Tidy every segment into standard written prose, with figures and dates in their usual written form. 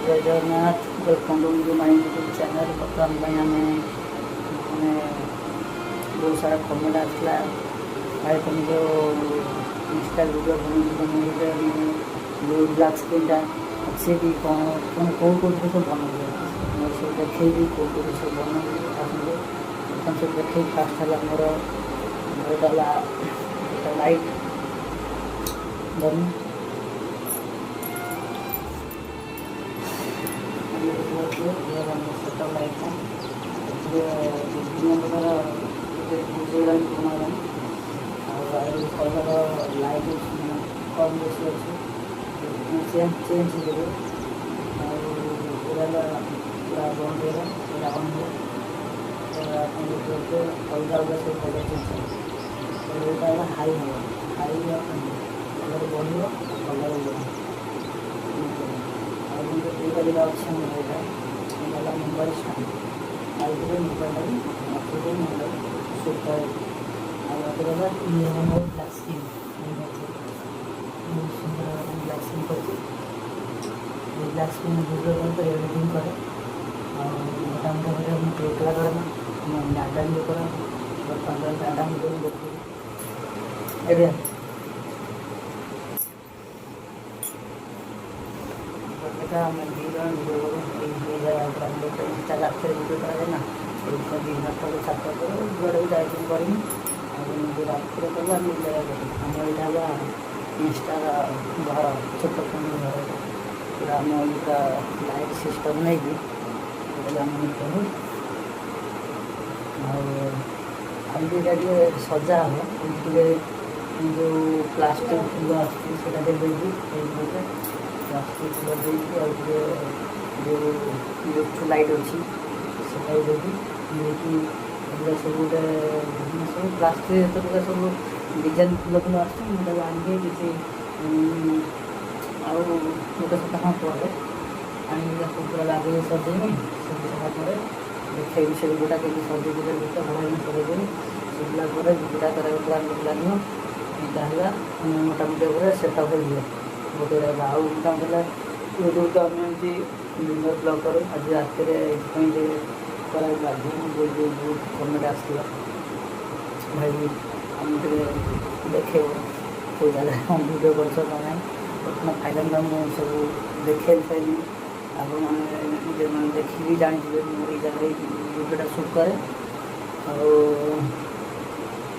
जय Jagannath welcome to my YouTube channel. बर्तमान आम मैंने बहुत सारा कमेंट आसला भाई तुम जो इंस्टा वीडियो बना जो ब्लैक स्क्रीन अच्छे भी कौन तुम कौन सब बना सब देखे कौन सब बना सब देखे फास्ट है मोर गला लाइट बन सेटअप लाइट বিভিন্ন প্রকার ডিজাইন বনালাম আর কলর লাইট কম বেশি আছে চেঞ্জ দেবে আর এটা পুরা বন্ধ করে এটা অন করে আপনাদের করতে অলগা অলগা সব কলর চেঞ্জ হবে এটা হাই হবে হাই কলর বন্ধ কলর আর এটা যেটা অপশন এটা এটা মোবাইল স্ট্যান্ড আর এটা মোবাইল আপনাদের মোবাইল সুপার আর এটা ইএমআই ব্ল্যাক স্ক্রিন সুন্দর ব্ল্যাক স্ক্রিন করছে এই ব্ল্যাক স্ক্রিন ভিডিও করতে এডিটিং করে আর মোটামুটি আমি একলা করে না ডাটা দিয়ে করা বর্তমান ডাটা ভিডিও দেখি এটা এটা আমি ভিডিও इंस्टा रास्ते वीडियो करा ना दिन हाथ छात जुआड़े भी जाए करी रास्ते कल आम यहाँ इंस्टार घर छोट फोन घर पूरा आम पूरा लाइट सिस्टम नहीं कि करूँ आगे सजा हे जो प्लास्टिक फूल आसा देवी प्लास्टिक फूल देखिए जो इलेक्ट्रो लाइट अच्छी से देखिए सब गोटे सब प्लास्टिक तो सब डिजाइन फूल फूल आगे किसी आउ गोटे सप्ताह पर आगे पूरा लगे सजेनि सब सफा पर देखे से गोटा के सजे भल सजे सजला गुटा कर पूरा लगे इटा मोटामोटी सेटअप हो गोटे आउ मोटामोटी यूट्यूब तो आम एमती ब्लग करूँ आज रात कर बहुत कमेंट आसला भाई आम देखे कोई जगह भिडियो कर बर्तमान फाइनल मैं सब देखे पाइली आप देखी जानी ये जगह भिडियोटा सुट कै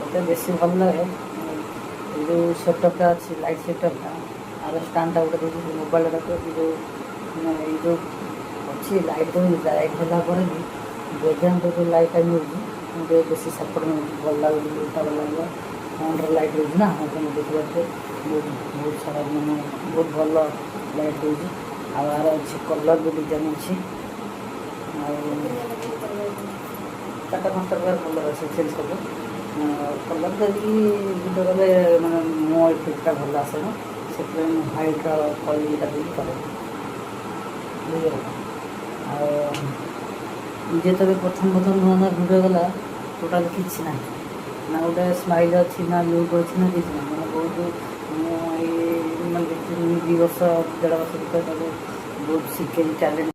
मत बेस भल लगे जो सेटअपटा अच्छी लाइट सेटअपटा आर स्टाण्डा गोटे देखिए मोबाइल जो जो अच्छी लाइट दूसरी लाइट होगापर भी बेजान जो लाइटा मिलूँ बेस सपोर्ट मिलूँ भल लगे उल्टा भल लगे फ्रंट लाइट रोज ना तुम देखिए बहुत सारा मैंने बहुत भल लाइट रोज आर अच्छी कलर भी डिजाइन अच्छी चार्टा पाँचटा प्रकार कलर अच्छे से सब कलर देखिए वीडियो कले मैंने मो इफेक्टा भल आसे ना से हाइट क्वालिटा देखिए करे जो प्रथम प्रथम नुआ नुआ भिडियो गला टोटाल किसी ना ना गोटे स्माइल अच्छी ना लुक अच्छी ना किसी ना मैंने बहुत मैं 2 वर्ष 1.5 वर्ष भर बहुत शिखे टैलेंट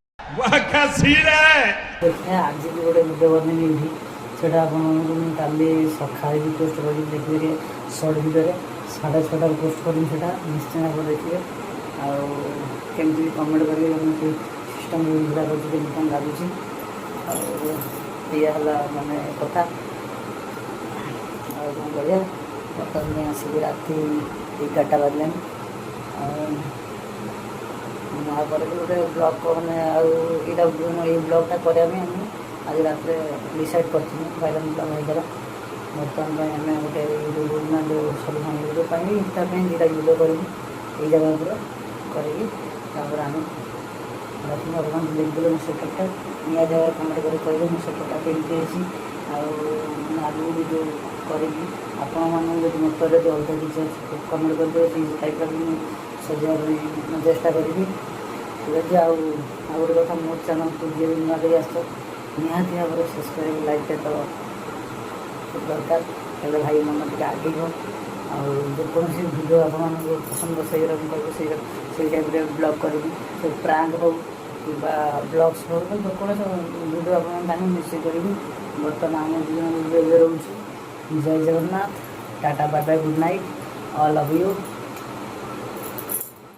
देखिए आज भी गोटे भिडियो बनी से काली सकाल भी पोस्ट कर देखिए सर्ट भिडियो 6:30 पोस्ट करी निश्चय आप देखिए आमती कमेंट करेंगे सिस्टम भिड़ा कर लगुच है माने कथा कौन करिया बर्तमान आसिक राति 11टा बाजला महापर गोटे ब्लग मैंने यहाँ ये ब्लगटा कराया आज रात डिसाइड कर फाइनल ब्लग होगा बर्तमान आम गोटे यूट्यूब ना जो सब यूट्यूब इंस्टा 2टा वीडियो करी जगह पूरा कर आम रखी अपन देखिए मो सेटअपटा निया जगह कमेंट कर कहे मो सेटअपटा केमती अच्छी आगे भी जो करी आपण मैंने मत जो अलग किसी कमेंट करदे टाइप सजा चेष्टा करी ठीक अच्छे आउ गोटे कथा मो चैनल को जी नुआ कर आस निहाती भाव में सब्सक्राइब लाइक तो दरकार हेल्ले भाई मन टे आगे आकोसी भिडियो आप पसंद से टाइप ब्लग करी से प्रांक हो କିମ୍ବା ବ୍ଲଗ୍ସ ହଉ ଯେକୌଣସି ଭିଡ଼ିଓ ଆପଣଙ୍କ ଜାଣି ନିଶ୍ଚୟ କରିବି। ବର୍ତ୍ତମାନ ଆମେ ଦୁଇ ଜଣ ଏବେ ରହୁଛୁ। ଜୟ Jagannath, tata bye bye, good night, all of you.